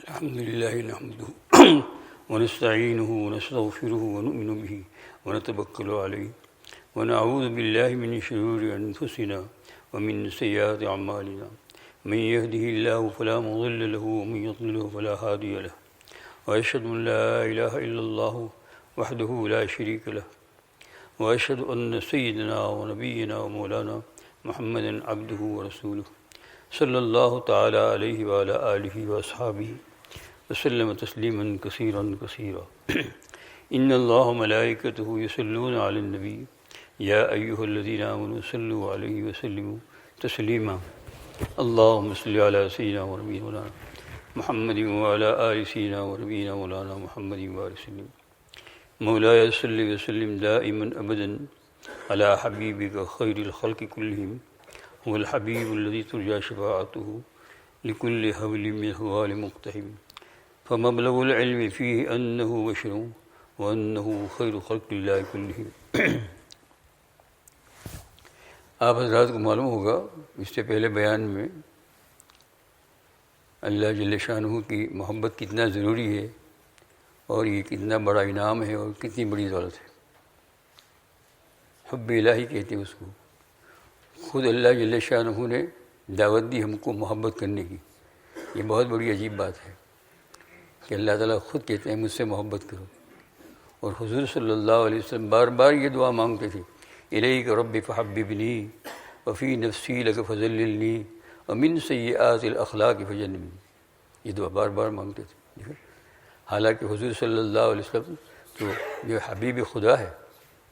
الحمد لله نحمده ونستعينه ونستغفره ونؤمن به ونتوكل عليه ونعوذ بالله من شرور أنفسنا ومن سيئات أعمالنا من يهده الله فلا مضل له ومن يضلل فلا هادي له وأشهد أن لا إله إلا الله وحده لا شريك له وأشهد أن سيدنا ونبينا ومولانا محمدا عبده ورسوله صلی اللہ تعالی علیہ وعلی آلہ واصحابہ وسلم تسلیما کثیرا کثیرا ان اللہ وملائکتہ یصلون علی النبی یا ایہا الذین آمنوا صلوا علیہ وسلموا تسلیما اللہم صلی علی سیدنا ونبینا مولانا محمد وعلی آل سیدنا ونبینا مولانا محمد وآلہ وسلم مولاي صل وسلم دائما ابدا على حبیبک خیر الخلق کلہم هو الحبیب الذي ترجى شفاعته لكل حبل من حوال مقتحم فمبلغ العلم فيه أنه بشر وأنه خير خلق الله كلهم. آپ حضرات کو معلوم ہوگا اس سے پہلے بیان میں اللہ جل شانہ کی محبت کتنا ضروری ہے اور یہ کتنا بڑا انعام ہے اور کتنی بڑی دولت ہے. حب الہی کہتے ہیں اس کو. خود اللہ جل شانہ نے دعوت دی ہم کو محبت کرنے کی. یہ بہت بڑی عجیب بات ہے کہ اللہ تعالیٰ خود کہتے ہیں مجھ سے محبت کرو. اور حضور صلی اللہ علیہ وسلم بار بار یہ دعا مانگتے تھے الیک رب فحببنی وفی نفسی لک فذللنی ومن سیئات الاخلاق فجنبنی. یہ دعا بار بار مانگتے تھے. حالانکہ حضور صلی اللہ علیہ وسلم تو جو حبیب خدا ہے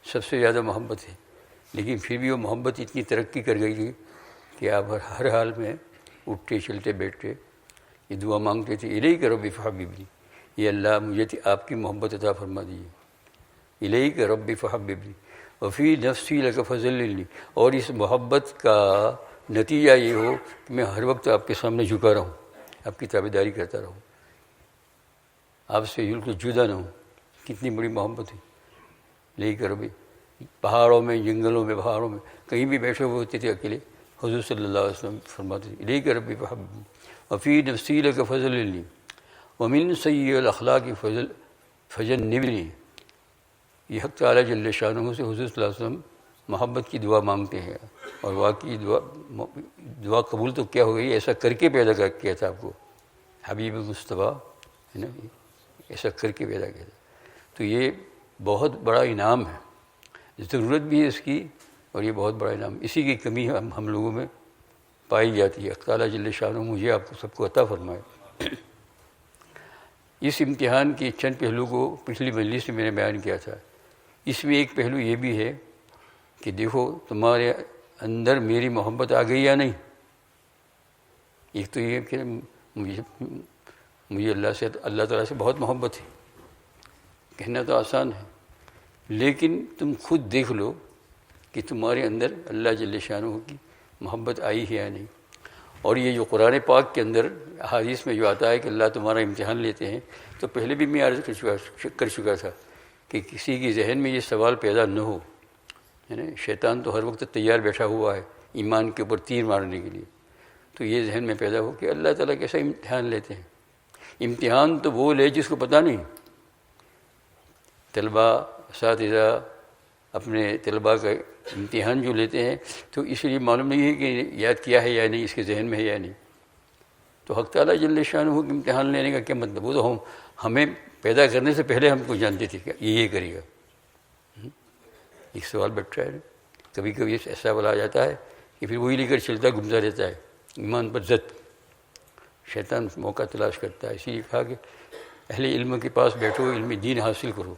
سب سے زیادہ محبت ہے، لیکن پھر بھی وہ محبت اتنی ترقی کر گئی تھی کہ آپ ہر حال میں اٹھتے چلتے بیٹھتے یہ دعا مانگتے تھے الیک رب فحببنی، یہ اللہ مجھے آپ کی محبت عطا فرما دیجیے. الیک رب فحببنی وفی نفسی لک فذللنی، اور اس محبت کا نتیجہ یہ ہو کہ میں ہر وقت آپ کے سامنے جھکا رہوں، آپ کی تابعداری کرتا رہوں، آپ سے بالکل جدا نہ ہوں. کتنی بڑی محبت ہے. الیک رب، پہاڑوں میں جنگلوں میں بہاروں میں کہیں بھی بیٹھے ہوئے ہوتے تھے اکیلے، حضور صلی اللہ علیہ وسلم فرماتے تھے الیک رب فحببنی وفی نفسی لک فذللنی ومن سیئ الاخلاق فجنبنی. یہ حق تعالیٰ جل شانہ سے حضور صلی اللہ علیہ وسلم محبت کی دعا مانگتے ہیں. اور واقعی دعا قبول تو کیا ہو گئی، ایسا کر کے پیدا کیا تھا آپ کو حبیب مصطفیٰ ہے نا، ایسا کر کے پیدا کیا تھا. تو یہ بہت بڑا انعام ہے، ضرورت بھی ہے اس کی، اور یہ بہت بڑا انعام. اسی کی کمی ہم لوگوں میں پائی جاتی ہے. اللہ جل شانہ مجھے آپ کو سب کو عطا فرمائے. اس امتحان کے چند پہلو کو پچھلی مجلس میں نے بیان کیا تھا. اس میں ایک پہلو یہ بھی ہے کہ دیکھو تمہارے اندر میری محبت آ گئی یا نہیں. ایک تو یہ کہ مجھے اللہ تعالیٰ سے بہت محبت ہے، کہنا تو آسان ہے، لیکن تم خود دیکھ لو کہ تمہارے اندر اللہ جل شانہ کی محبت آئی ہے یا نہیں. اور یہ جو قرآن پاک کے اندر احادیث میں جو آتا ہے کہ اللہ تمہارا امتحان لیتے ہیں، تو پہلے بھی میں عرض کر چکا تھا کہ کسی کے ذہن میں یہ سوال پیدا نہ ہو، ہے نا. شیطان تو ہر وقت تیار بیٹھا ہوا ہے ایمان کے اوپر تیر مارنے کے لیے. تو یہ ذہن میں پیدا ہو کہ اللہ تعالیٰ کیسا امتحان لیتے ہیں. امتحان تو وہ لے جس کو پتہ نہیں. طلباء اساتذہ اپنے طلباء کا امتحان جو لیتے ہیں تو اس لیے معلوم نہیں ہے کہ یاد کیا ہے یا نہیں، اس کے ذہن میں ہے یا نہیں. تو حق تعالیٰ جل شانہ ہو کہ امتحان لینے کا کیا مطلب؟ وہ تو ہمیں پیدا کرنے سے پہلے ہم کو جانتے تھے کہ یہ کرے گا. ایک سوال بیٹھا ہے، کبھی کبھی ایسا سوال آ جاتا ہے کہ پھر وہی لے کر چلتا گھومتا رہتا ہے. ایمان پر ضد شیطان موقع تلاش کرتا ہے. اسی لیے کہا کہ اہل علم کے پاس بیٹھو، علم دین حاصل کرو.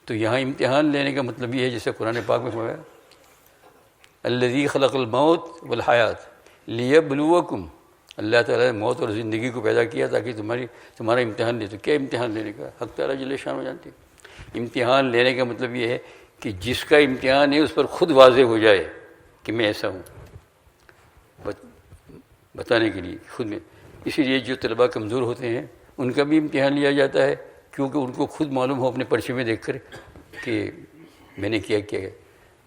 تو یہاں امتحان لینے کا مطلب یہ ہے جیسے قرآن پاک میں فرمایا الذی خلق الموت والحیات لیبلوکم. اللہ تعالیٰ نے موت اور زندگی کو پیدا کیا تاکہ تمہارا امتحان لے. تو کیا امتحان لینے کا؟ حق تعالیٰ جل شانہ جانتے. امتحان لینے کا مطلب یہ ہے کہ جس کا امتحان ہے اس پر خود واضح ہو جائے کہ میں ایسا ہوں، بتانے کے لیے خود میں. اسی لیے جو طلباء کمزور ہوتے ہیں ان کا بھی امتحان لیا جاتا ہے، کیونکہ ان کو خود معلوم ہو اپنے پرچے میں دیکھ کر کہ میں نے کیا کیا ہے.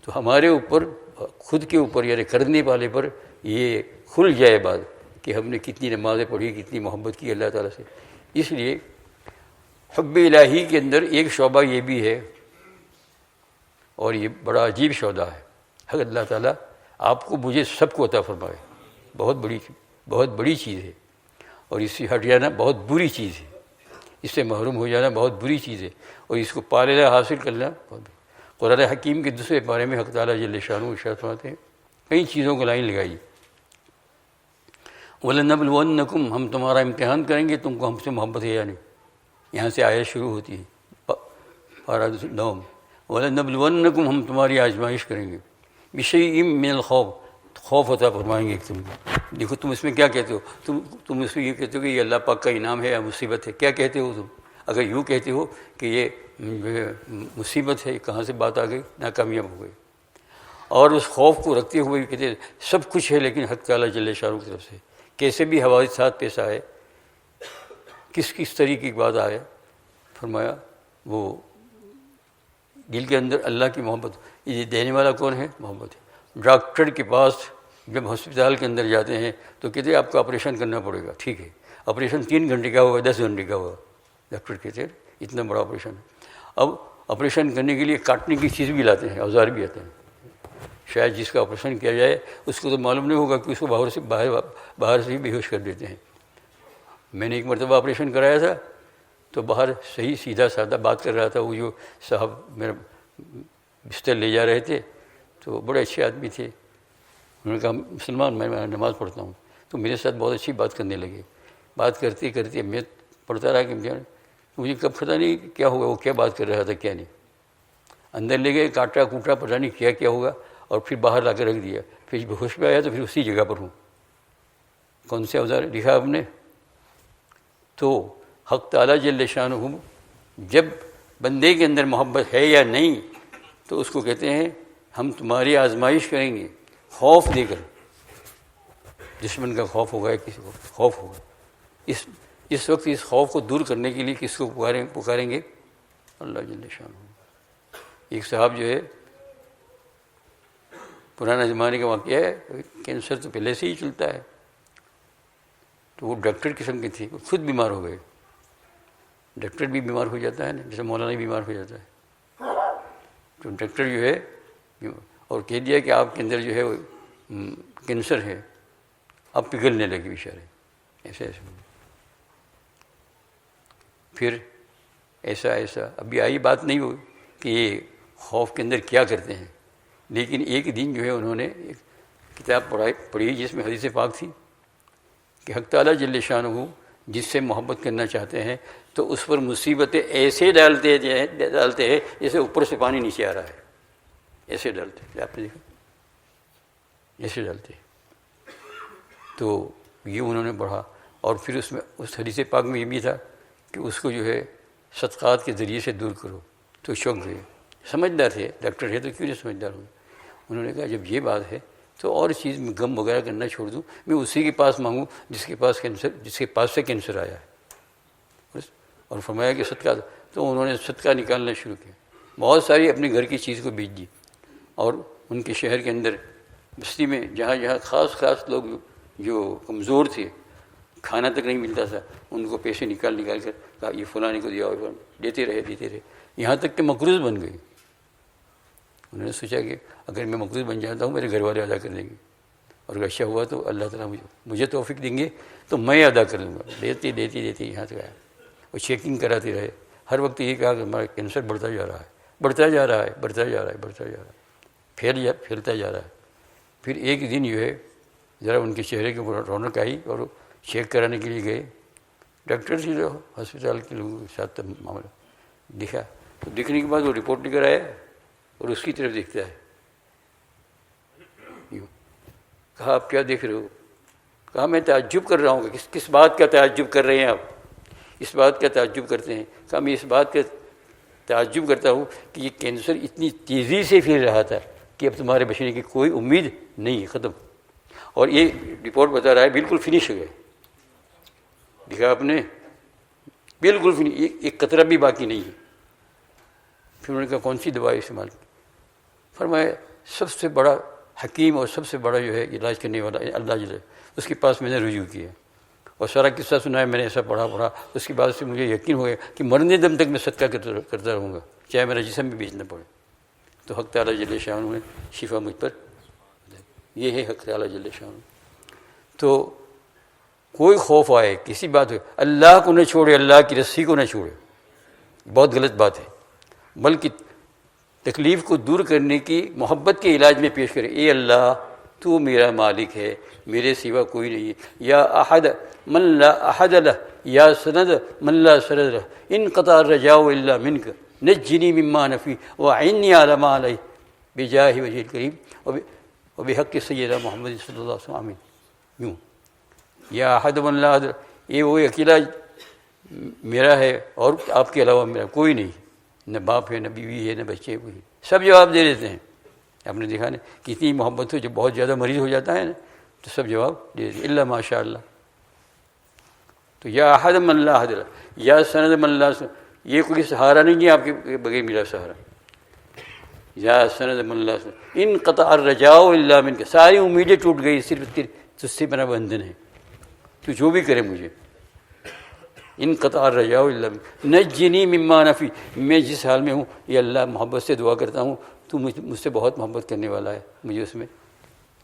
تو ہمارے اوپر خود کے اوپر یعنی کرنے والے پر یہ کھل جائے بات کہ ہم نے کتنی نمازیں پڑھی، کتنی محبت کی اللہ تعالیٰ سے. اس لیے حب الہی کے اندر ایک شعبہ یہ بھی ہے، اور یہ بڑا عجیب شعبہ ہے. اگر اللہ تعالیٰ آپ کو مجھے سب کو عطا فرمائے، بہت بڑی چیز ہے، اور اس سے ہٹ جانا بہت بری چیز ہے، اس سے محروم ہو جانا بہت بری چیز ہے، اور اس کو پا لینا، حاصل کرنا بہت. قرآن حکیم کے دوسرے بارے میں حق تعالیٰ جل شانہ ارشاد فرماتے ہیں، کئی چیزوں کو لائن لگائی. وَلَنَبْلُوَنَّكُمْ، ہم تمہارا امتحان کریں گے، تم کو ہم سے محبت ہے یا نہیں. یہاں سے آیت شروع ہوتی ہے پارہ 9. وَلَنَبْلُوَنَّكُمْ، ہم تمہاری آزمائش کریں گے. بِشَيْءٍ مِّنَ الْخَوْفِ، خوف عطا فرمائیں گے تم کو. دیکھو تم اس میں کیا کہتے ہو، تم اس میں یہ کہتے ہو کہ یہ اللہ پاک کا انعام ہے یا مصیبت ہے. کیا کہتے ہو تم؟ اگر یوں کہتے ہو کہ یہ مصیبت ہے، کہاں سے بات آ گئی، ناکامیاب ہو گئی. اور اس خوف کو رکھتے ہوئے کہتے ہیں سب کچھ ہے لیکن حق تعالیٰ جل شانہ کی طرف سے کیسے بھی حوادثات پیش آئے، کس طریقے کی بات آئے، فرمایا وہ دل کے اندر اللہ کی محبت. یہ دینے والا کون ہے؟ محبت ہے. ڈاکٹر کے پاس جب ہسپتال کے اندر جاتے ہیں تو کہتے ہیں آپ کو آپریشن کرنا پڑے گا. ٹھیک ہے، آپریشن 3 گھنٹے کا ہوگا، 10 گھنٹے کا ہوگا. ڈاکٹر کہتے ہیں اتنا بڑا آپریشن ہے. اب آپریشن کرنے کے لیے کاٹنے کی چیز بھی لاتے ہیں، اوزار بھی آتے ہیں. شاید جس کا آپریشن کیا جائے اس کو تو معلوم نہیں ہوگا کہ اس کو باہر سے ہی بے ہوش کر دیتے ہیں. میں نے ایک مرتبہ آپریشن کرایا تھا تو باہر صحیح سیدھا سادہ بات کر رہا تھا. وہ جو صاحب میرا بستر لے جا رہے تھے تو بڑے اچھے آدمی تھے. انہوں نے کہا مسلمان میں نماز پڑھتا ہوں، تو میرے ساتھ بہت اچھی بات کرنے لگے. بات کرتے کرتے میں پڑھتا رہا کہ مجھے کب پتہ نہیں کیا ہوگا، وہ کیا بات کر رہا تھا کیا نہیں. اندر لے گئے، کاٹا کوٹا، پتہ نہیں کیا ہوگا، اور پھر باہر لا کے رکھ دیا. پھر ہوش میں آیا تو پھر اسی جگہ پر ہوں. کون سے اوزار لکھا آپ نے؟ تو حق تعالیٰ جل شانہ جب بندے کے اندر محبت ہے یا نہیں تو اس کو کہتے ہیں ہم تمہاری آزمائش کریں گے. خوف دے کر، دشمن کا خوف ہوگا، کسی کو خوف ہوگا. اس وقت اس خوف کو دور کرنے کے لیے کس کو پکاریں گے؟ اللہ جل شانہ. ایک صاحب جو ہے، پرانا زمانے کا واقعہ ہے، کینسر تو پہلے سے ہی چلتا ہے، تو وہ ڈاکٹر قسم کے تھے، وہ خود بیمار ہو گئے. ڈاکٹر بھی بیمار ہو جاتا ہے نا، جیسے مولانا بیمار ہو جاتا ہے. تو ڈاکٹر جو ہے اور کہہ دیا کہ آپ کے اندر جو ہے کینسر ہے. اب پگھلنے لگے بیچارے، ایسا. پھر ایسا ابھی آئی بات نہیں ہوئی کہ یہ خوف کے اندر کیا کرتے ہیں. لیکن ایک دن جو ہے انہوں نے ایک کتاب پڑھی جس میں حدیث پاک تھی کہ حق تعالیٰ جل شانہ جس سے محبت کرنا چاہتے ہیں تو اس پر مصیبتیں ایسے ڈالتے ہیں جیسے اوپر سے پانی نیچے آ رہا ہے. ایسے ڈالتے ہیں، آپ نے دیکھا، ایسے ڈالتے ہیں. تو یہ انہوں نے پڑھا. اور پھر اس میں اس حدیث پاک میں یہ بھی تھا کہ اس کو جو ہے صدقات کے ذریعے سے دور کرو. تو شوق گئے، سمجھدار تھے، ڈاکٹر ہے تو کیوں نہیں سمجھدار ہوں. انہوں نے کہا جب یہ بات ہے تو اور چیز میں غم وغیرہ کرنا چھوڑ دوں، میں اسی کے پاس مانگوں جس کے پاس سے کینسر آیا ہے. اور فرمایا کہ صدقہ. تو انہوں نے صدقہ نکالنا شروع کیا. بہت ساری اپنے گھر کی چیز کو بیچ دی، اور ان کے شہر کے اندر بستی میں جہاں خاص لوگ جو کمزور تھے، کھانا تک نہیں ملتا تھا، ان کو پیسے نکال کر کہا یہ فلانے کو دیا، اور دیتے رہے، یہاں تک کہ مقروض بن گئے. انہوں نے سوچا کہ اگر میں مقروض بن جاتا ہوں میرے گھر والے ادا کر دیں گے، اور اگر اچھا ہوا تو اللہ تعالیٰ مجھے توفیق دیں گے تو میں ادا کر لوں گا. دیتے یہاں تک آیا. وہ چیکنگ کراتے رہے. ہر وقت یہ کہا کہ ہمارا کینسر بڑھتا جا رہا ہے، پھیلتا جا رہا ہے. پھر ایک دن جو ہے ذرا ان کے چہرے کے اوپر رونق آئی اور چیک کرانے کے لیے گئے. ڈاکٹر سے جو ہسپتال کے لوگوں کے ساتھ معاملہ دکھا. تو دیکھنے کے بعد وہ رپورٹ لے کر آیا اور اس کی طرف دیکھتا ہے. کہا آپ کیا دیکھ رہے ہو؟ کہا میں تعجب کر رہا ہوں. کس بات کا تعجب کر رہے ہیں آپ؟ اس بات کا تعجب کرتے ہیں. کہا میں اس بات کا تعجب کرتا ہوں کہ یہ کینسر اتنی تیزی سے پھیل رہا تھا کہ اب تمہارے بچنے کی کوئی امید نہیں ہے، ختم. اور یہ رپورٹ بتا رہا ہے بالکل فنش ہو گئے. دیکھا آپ نے، بالکل فنش، ایک قطرہ بھی باقی نہیں ہے. پھر انہوں نے کہا کون سی دوائی استعمال کی؟ فرمایا سب سے بڑا حکیم اور سب سے بڑا جو ہے علاج کرنے والا اللہ جل، اس کے پاس میں نے رجوع کیا اور سارا قصہ سنا ہے میں نے، ایسا پڑھا اس کے بعد سے مجھے یقین ہو گیا کہ مرنے دم تک میں صدقہ کرتا رہوں گا، چاہے میرا جسم بھی بیچنا پڑے۔ تو حق تعالیٰ جل شانہ نے شفا مجھ پر، یہ ہے حق تعالیٰ جل شانہ۔ تو کوئی خوف آئے، کسی بات ہو، اللہ کو نہ چھوڑے، اللہ کی رسی کو نہ چھوڑے، بہت غلط بات ہے، بلکہ تکلیف کو دور کرنے کی محبت کے علاج میں پیش کرے، اے اللہ تو میرا مالک ہے، میرے سوا کوئی نہیں ہے، یا احد من لا احد لہ، یا سند من لا سند لہ، انقطع الرجاء الا منک، نجنی مما نفی وعنی علی ما علیہ بجاہ وجہ الکریم وبحق سیدنا محمد صلی اللہ علیہ وسلم، آمین۔ یوں یا احد من لا احد، یہ وہ اکیلا میرا ہے اور آپ کے علاوہ میرا کوئی نہیں، نہ باپ ہے، نہ بیوی ہے، نہ بچے کوئی، سب جواب دے دیتے ہیں۔ آپ نے دیکھا نا کہ اتنی محبت ہو، جب بہت زیادہ مریض ہو جاتا ہے نا تو سب جواب دے دیتے ہیں، اللہ ماشاء اللہ۔ تو یا احد من لا احد لہ، یا سند من لا سند، یہ کوئی سہارا نہیں ہے آپ کے بغیر میرا سہارا، یا سند من لا سند، انقطع الرجاء الا منک، ساری امیدیں ٹوٹ گئی، صرف تجھ سے میرا بندھن ہے، تو جو بھی کرے مجھے، انقطع الرجاء الا منک نجنی مما نفی، میں جس حال میں ہوں یہ اللہ محبت سے دعا کرتا ہوں، تو مجھ سے بہت محبت کرنے والا ہے، مجھے اس میں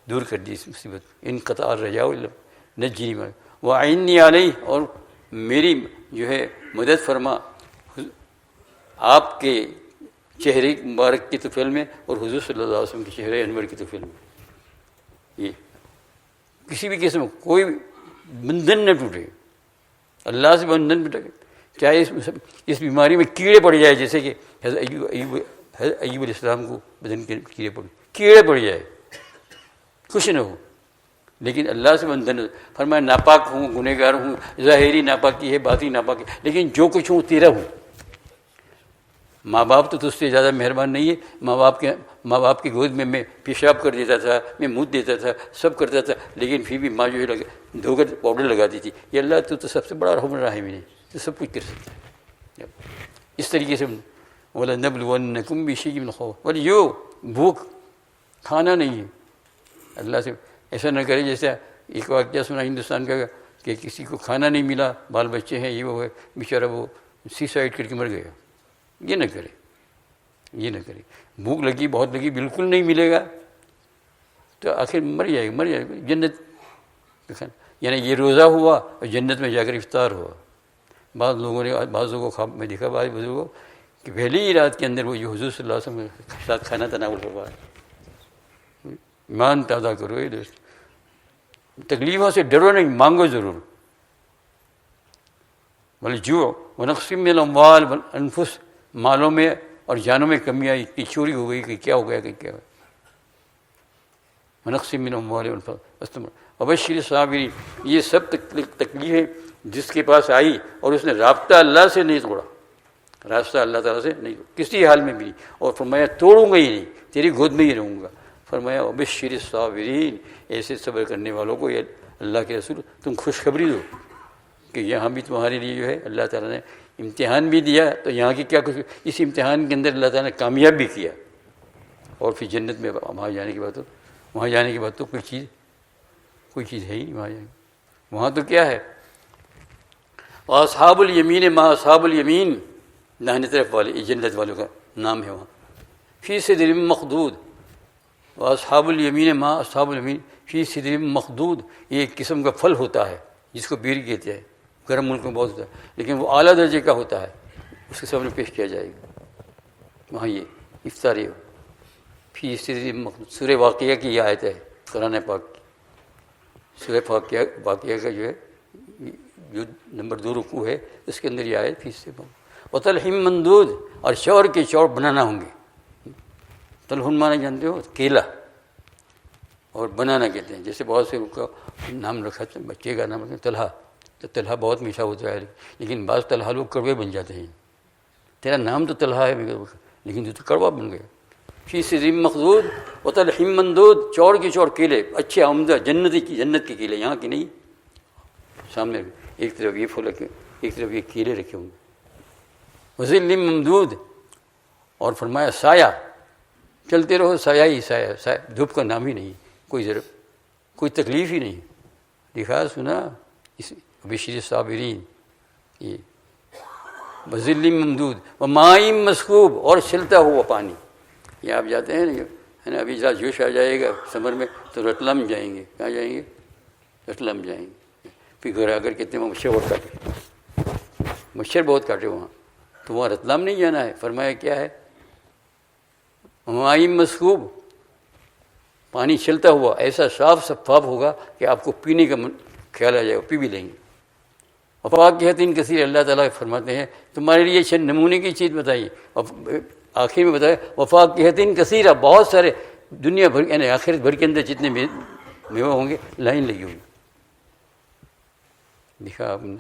دور کر دی اس مصیبت، انقطع الرجاء الا نجنی مما وعنی علیہ، اور میری جو ہے مدد فرما آپ کے چہرے مبارک کی طفیل میں اور حضور صلی اللہ علیہ وسلم کے چہرے انور کی طفیل میں، یہ کسی بھی قسم کوئی بندھن نہ ٹوٹے، اللہ سے بندھن بھی ٹوٹے، چاہے اس بیماری میں کیڑے پڑ جائے، جیسے کہ حضرت ایوب علیہ السلام کو بدن کے کیڑے پڑ جائے، کچھ نہ ہو، لیکن اللہ سے بندھن، فرمایا ناپاک ہوں، گنہگار ہوں، ظاہری ناپاکی ہے، باطنی ناپاکی، لیکن جو کچھ ہوں تیرا ہوں۔ ماں باپ تو تجھ سے زیادہ مہربان نہیں ہے، ماں باپ کی گود میں میں پیشاب کر دیتا تھا، میں منہ دیتا تھا، سب کرتا تھا، لیکن پھر بھی ماں جو ہے دھو کر پاؤڈر لگاتی تھی، یہ اللہ تو سب سے بڑا رحم الرحیم ہے، تو سب کچھ کر سکتا ہے۔ اس طریقے سے وَلَنَبْلُوَنَّكُمْ بِشَيْءٍ مِّنَ الْخَوْفِ، اور جو بھوک کھانا نہیں ہے، اللہ سے ایسا نہ کرے جیسے ایک واقعہ سنا ہندوستان کا کہ کسی کو کھانا نہیں ملا، بال بچے ہیں، یہ وہ ہے، بیچارہ وہ سوسائڈ کر کے مر گیا۔ یہ نہ کرے، یہ نہ کرے، بھوک لگی، بہت لگی، بالکل نہیں ملے گا تو آخر مر جائے گا، جنت، یعنی یہ روزہ ہوا اور جنت میں جا کر افطار ہوا۔ بعض لوگوں کو خواب میں دیکھا، بعض بزرگوں کہ پہلی ہی رات کے اندر وہ جو حضور صلی اللہ علیہ وسلم کے ساتھ کھانا تناول ہوا ہے۔ ایمان پیدا کرو یہ دوست، تکلیفوں سے ڈرو نہیں، مانگو ضرور۔ والجوع ونقص من الاموال والانفس، مالوں میں اور جانوں میں کمی آئی، کہ چوری ہو گئی، کہ کیا ہو گیا، کہ کیا ہو گیا۔ ونقص من الاموال والانفس وبشر الصابرین، یہ سب تکلیفیں جس کے پاس آئی اور اس نے رابطہ اللہ سے نہیں توڑا، راستہ اللہ تعالیٰ سے نہیں توڑا کسی حال میں بھی نہیں، اور فرمایا توڑوں گا ہی نہیں، تیری گود میں ہی رہوں گا۔ فرمایا وبشر الصابرین، ایسے صبر کرنے والوں کو یہ اللہ کے رسول تم خوشخبری دو کہ یہاں بھی تمہارے لیے جو ہے اللہ تعالیٰ نے امتحان بھی دیا، تو یہاں کی کیا کچھ، اس امتحان کے اندر اللہ تعالیٰ نے کامیاب بھی کیا، اور پھر جنت میں وہاں جانے کے بعد تو کوئی چیز ہے ہی نہیں، وہاں تو کیا ہے، اصحاب الیمین ما اصحاب الیمین، داہنی طرف والے جنت والوں کا نام ہے وہاں، فی سدر مخدود، اصحاب الیمین ما اصحاب الیمین فی سدر مخدود، یہ ایک قسم کا پھل ہوتا ہے جس کو بیر کہتے ہیں، گرم ملک میں بہت ہوتا ہے، لیکن وہ اعلیٰ درجے کا ہوتا ہے، اس کے سامنے پیش کیا جائے گا وہاں، یہ افطاری ہو فی سدر مخدود۔ سورہ واقعہ کی یہ آیت ہے قرآن پاک کی، سورہ واقعہ کا جو ہے جو نمبر 2 رکوع ہے، اس کے اندر یہ آیت فی سدر مخدود۔ وطلح ممدود، اور چور کے چور بنانا ہوں گے، تلحن مانا جانتے ہو، کیلا، اور بنانا کہتے ہیں، جیسے بہت سے کا نام رکھا تھا، بچے کا نام رکھا طلحہ، تو طلحہ بہت میٹھا ہوتا ہے، لیکن بعض طلحہ لوگ کڑوے بن جاتے ہیں، تیرا نام تو طلحہ ہے لیکن تو کڑوا بن گیا۔ فی سدر مخدود وطلح ممدود، چور کے چور کیلے، اچھے عمدہ جنت کے کیلے، یہاں کی نہیں، سامنے ایک طرف یہ پھول رکھے، ایک طرف یہ کیلے رکھے ہوں گے۔ وظل ممدود، اور فرمایا سایہ، چلتے رہو، سایہ ہی سایہ، دھوپ کا نام ہی نہیں، کوئی تکلیف ہی نہیں. لکھا سنا اس بشیر صابرین، یہ بذل ممدود و ماء مسکوب، اور چلتا ہوا پانی. یہ آپ جاتے ہیں نا، ہے نا، ابھی ذرا جوش آ جائے گا سمر میں تو رتلم جائیں گے. کہاں جائیں گے؟ رتلم جائیں گے. پھر گھر آ کر کہتے ہیں وہاں مچھر بہت کاٹے، مچھر بہت کاٹے وہاں، تو وہاں رتلم نہیں جانا ہے. فرمایا کیا ہے؟ ماء مسکوب، پانی چلتا ہوا ایسا صاف شفاف ہوگا کہ آپ کو پینے کا خیال آ جائے گا، پی بھی لیں گے. وفواکہۃ کثیر، اللہ تعالیٰ فرماتے ہیں تمہارے لیے چند نمونے کی چیز بتائیے. آخر میں بتایا وفواکہۃ کثیرہ، بہت سارے دنیا بھر یعنی آخرت بھر کے اندر جتنے میوے ہوں گے لائن لگی ہوگی. دیکھا آپ نے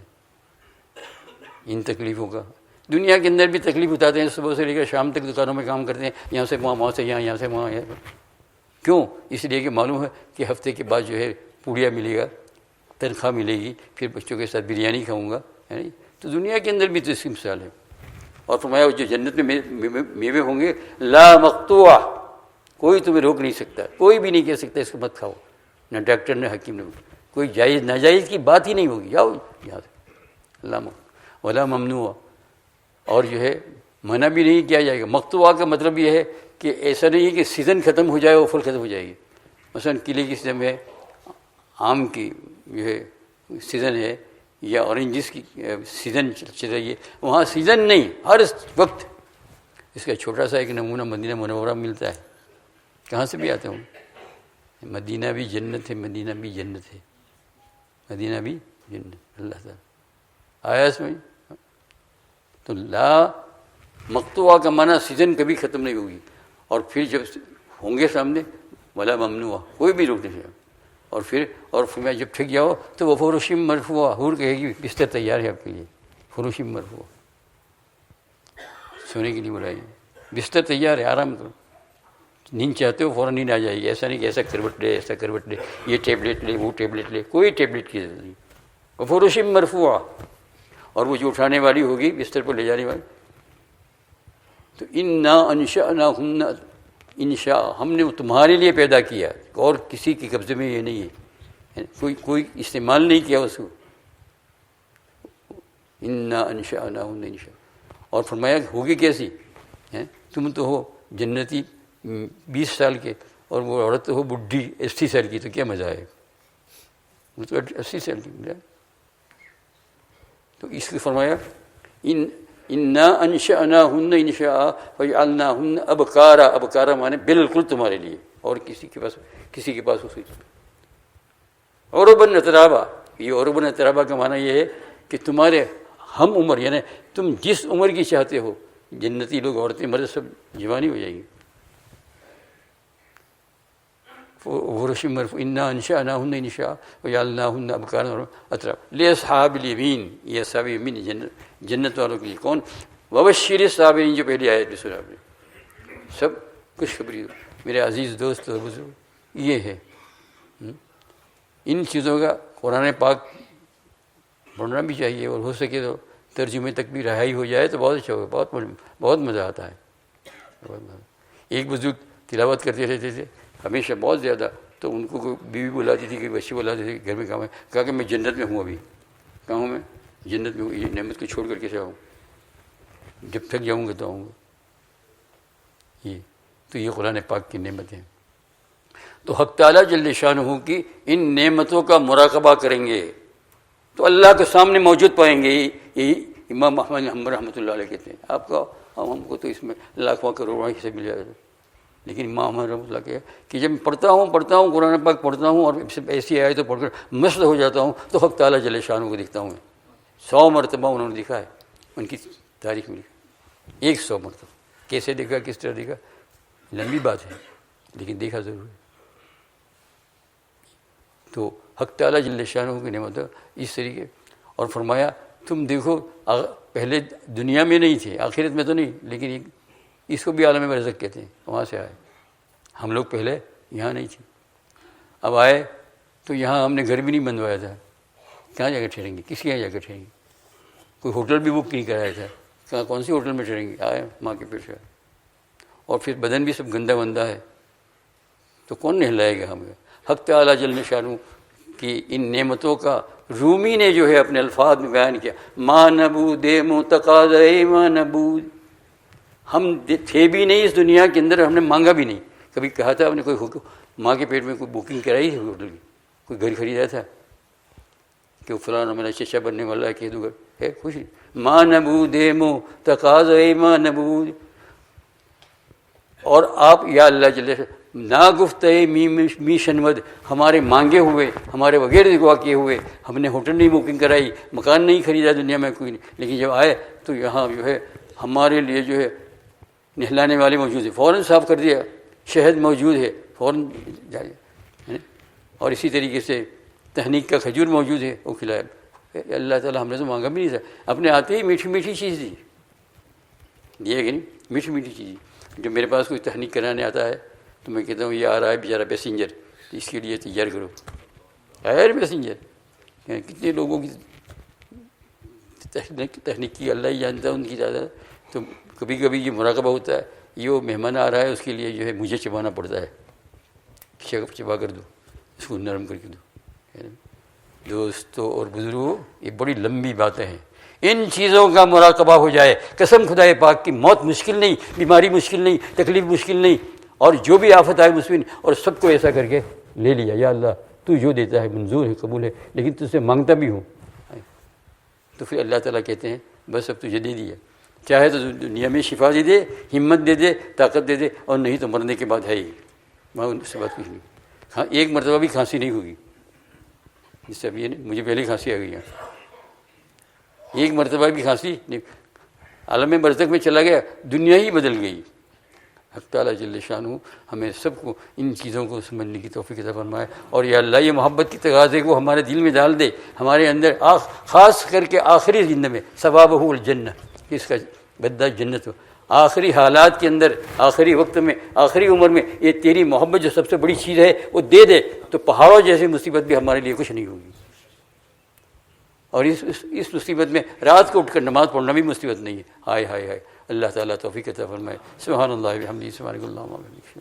ان تکلیفوں کا. دنیا کے اندر بھی تکلیف اٹھاتے ہیں، صبح سے لے کر شام تک دکانوں میں کام کرتے ہیں، یہاں سے وہاں، وہاں سے یہاں، یہاں سے وہاں. کیوں؟ اس لیے کہ معلوم ہے کہ ہفتے کے بعد جو ہے پوڑیا ملے گا، تنخواہ ملے گی، پھر بچوں کے ساتھ بریانی کھاؤں گا، ہے نا. تو دنیا کے اندر بھی تو اس کی مثال ہے. اور فرمایا جو جنت میں میوے ہوں گے لا مقطوع، کوئی تمہیں روک نہیں سکتا، کوئی بھی نہیں کہہ سکتا اس کو مت کھاؤ، نہ ڈاکٹر نہ حکیم، نہ کوئی جائز ناجائز کی بات ہی نہیں ہوگی. جاؤ یہاں سے. لا ولا ممنوع، اور جو ہے منع بھی نہیں کیا جائے گا. مقطوع کا مطلب یہ ہے کہ ایسا نہیں ہے کہ سیزن ختم ہو جائے وہ پھل ختم ہو جائے گی. مثلاً کیلے کی سیزن ہے، آم کی جو ہے سیزن ہے، یا اورنجز کی سیزن چل رہی ہے، وہاں سیزن نہیں، ہر وقت. اس کا چھوٹا سا ایک نمونہ مدینہ منورہ ملتا ہے. کہاں سے بھی آتے ہوں، مدینہ بھی جنت ہے، مدینہ بھی جنت ہے، مدینہ بھی جنت. اللہ تعالیٰ آیا اس میں. تو لا مقطوع کا معنی سیزن کبھی ختم نہیں ہوگی. اور پھر جب ہوں گے سامنے ولا ممنوع، کوئی بھی روک نہیں. اور پھر میں جب ٹھیک جاؤ تو وہ فروشم مرفوع، حور کہے گی بستر تیار ہے آپ کے لیے. فروشم مرفوع، سونے کے لیے بلائیے، بستر تیار ہے، آرام کرو. نیند چاہتے ہو فوراً نیند آ جائے گی. ایسا نہیں کہ ایسا کروٹ لے، ایسا کروٹ لے، یہ ٹیبلٹ لے، وہ ٹیبلٹ لے، کوئی ٹیبلٹ کی ضرورت نہیں. وہ فروشم مرفوع، اور وہ جو اٹھانے والی ہوگی بستر پر لے جانے والی. تو انا انشأناہن انشاء، ہم نے تمہارے لیے پیدا کیا، اور کسی کے قبضے میں یہ نہیں ہے، کوئی استعمال نہیں کیا اس کو. انا انشأناہن انشاء. اور فرمایا ہوگی کیسی؟ تم تو ہو جنتی 20 سال کے، اور وہ عورت تو ہو بڈھی 80 سال کی، تو کیا مزہ ہے؟ وہ تو 80 سال کی. تو اس لیے فرمایا انا انشأناہن انشاء فجعلناہن ابکارا. ابکارا مانے بالکل تمہارے لیے، اور کسی کے پاس اسی. عرباً اترابا، یہ عرباً اترابا کا معنی یہ ہے کہ تمہارے ہم عمر، یعنی تم جس عمر کی چاہتے ہو. جنتی لوگ عورتیں مرد سب جوانی ہو جائیں گی. ورشم مرفوع انا انشأناہن انشاء وجعلناہن ابکارا اترابا لاصحاب الیمین. یہ اصحاب یمین جنت والوں کے لیے. کون؟ وبشر الصابرین، جو پہلی آیت میں سنا آپ نے. سب خوشخبری دو میرے عزیز دوست اور بزرگ. یہ ہے ان چیزوں کا قرآن پاک پڑھنا بھی چاہیے، اور ہو سکے تو ترجمے تک بھی رہائی ہو جائے تو بہت اچھا ہوگا. بہت مزہ آتا ہے. ایک بزرگ تلاوت کرتے رہتے تھے ہمیشہ بہت زیادہ، تو ان کو کوئی بیوی بلاتی تھی، کوئی بچی بلاتی تھی، گھر میں کام ہے. کہا کہ میں جنت میں ہوں، ابھی کہاں ہوں میں؟ جنت میں ہوں. یہ نعمت کو چھوڑ کر کیسے آؤں؟ جب تک جاؤں گا تو آؤں گا. یہ قرآن پاک کی نعمت ہے. تو حق تعالیٰ جل شانہ کی ان نعمتوں کا مراقبہ کریں گے تو اللہ کے سامنے موجود پائیں گے. یہی امام احمد حنبل رحمۃ اللہ علیہ کہتے ہیں. آپ کا ہم کو تو اس میں لاکھواں کروڑواں حصہ مل جائے گا، لیکن امام احمد رحمۃ اللہ کہا کہ جب پڑھتا ہوں قرآن پاک پڑھتا ہوں، اور ایسی آیتیں پڑھ کر مست ہو جاتا ہوں، تو حق تعالیٰ جل شانہ کو دکھتا ہوں. 100 مرتبہ انہوں نے دکھا ہے، ان کی تاریخ میں 100 مرتبہ. کیسے دیکھا، کس طرح دیکھا، لمبی بات ہے، لیکن دیکھا ضرور ہے. تو حق تعالیٰ جل شانہ کی نعمت اس طریقے. اور فرمایا تم دیکھو پہلے دنیا میں نہیں تھے، آخرت میں تو نہیں، لیکن اس کو بھی عالم برزخ کہتے ہیں، وہاں سے آئے. ہم لوگ پہلے یہاں نہیں تھے، اب آئے تو یہاں ہم نے گھر بھی نہیں بنوایا تھا. کہاں جا کر ٹھہریں گے؟ کس کے یہاں جا کر ٹھہریں گے؟ کوئی ہوٹل بھی بک نہیں کرایا تھا. کہاں کون سی ہوٹل میں ٹھہریں گے؟ آئے ماں کے پیٹ سے. اور پھر بدن بھی سب گندا وندہ ہے تو کون نہلائے گا ہمیں؟ حق تعالیٰ جل شانہ کی ان نعمتوں کا رومی نے جو ہے اپنے الفاظ میں بیان کیا، ما نبود متقاضی ما نبود، ہم تھے بھی نہیں اس دنیا کے اندر، ہم نے مانگا بھی نہیں. کبھی کہا تھا آپ نے کوئی ماں کے پیٹ میں کوئی بکنگ کرائی ہے ہوٹل کی، کوئی گھر خریدا تھا کہ فلاں میرا چچا بننے والا ہے کہ دو گھر ہے؟ خوش ما نبود متقاضی ما نبود. اور آپ یا اللہ جل نا گفتہ می شنود، ہمارے مانگے ہوئے، ہمارے وغیرہ دعا کیے ہوئے ہم نے ہوٹل نہیں بکنگ کرائی، مکان نہیں خریدا دنیا میں کوئی نہیں، لیکن جب آئے تو یہاں جو ہے ہمارے لیے جو ہے نہلانے والے موجود ہیں، فوراً صاف کر دیا، شہد موجود ہے فوراً جائے، اور اسی طریقے سے تہنیک کا کھجور موجود ہے وہ کھلایا. اللہ تعالیٰ ہم نے تو مانگا بھی نہیں تھا، اپنے آتے ہی میٹھی میٹھی چیز دی ہے کہ نہیں، میٹھی میٹھی چیز. جب میرے پاس کوئی تہنیک کرانے آتا ہے تو میں کہتا ہوں یہ آ رہا ہے بیچارہ پیسنجر، اس کے لیے تیار کرو. خیر پیسنجر کتنے لوگوں کی تہنیک کی اللہ ہی جانتا ہے ان کی زیادہ. تو کبھی کبھی یہ مراقبہ ہوتا ہے، یہ وہ مہمان آ رہا ہے اس کے لیے جو ہے مجھے چبانا پڑتا ہے، چبا کر دو، اس کو نرم کر کے دو. دوستوں اور بزرگوں یہ بڑی لمبی باتیں ہیں، ان چیزوں کا مراقبہ ہو جائے. قسم خدا پاک کی موت مشکل نہیں، بیماری مشکل نہیں، تکلیف مشکل نہیں، اور جو بھی آفت آئے مسلم، اور سب کو ایسا کر کے لے لیا، یا اللہ تو جو دیتا ہے منظور ہے، قبول ہے، لیکن تجھ سے مانگتا بھی ہوں. تو پھر اللہ تعالیٰ کہتے ہیں بس اب تجھے دے دیا، چاہے تو دنیا میں شفا دے دے، ہمت دے دے، طاقت دے دے، اور نہیں تو مرنے کے بعد ہے ہی میں ان سے بات کچھ نہیں. ہاں ایک مرتبہ بھی کھانسی نہیں ہوگی، جس سے اب یہ مجھے پہلے کھانسی آ گئی ہے، ایک مرتبہ بھی کھانسی نہیں. عالم برزخ میں چلا گیا، دنیا ہی بدل گئی. حق تعالیٰ جل شانہ ہمیں سب کو ان چیزوں کو سمجھنے کی توفیق عطا فرمائے، اور یا اللہ یہ محبت کی تقاضے کو ہمارے دل میں ڈال دے، ہمارے اندر خاص کر کے آخری زندہ میں ثوابہ الجنہ، اس کا بدلہ جنت ہو. آخری حالات کے اندر، آخری وقت میں، آخری عمر میں یہ تیری محبت جو سب سے بڑی چیز ہے وہ دے دے تو پہاڑوں جیسی مصیبت بھی ہمارے لیے کچھ نہیں ہوگی. اور اس مصیبت میں رات کو اٹھ کر نماز پڑھنا بھی مصیبت نہیں ہے. ہائے ہائے ہائے، اللہ تعالیٰ توفیق عطا فرمائے. سبحان اللہ وبحمدہ، سبحانک اللہم وبحمدک.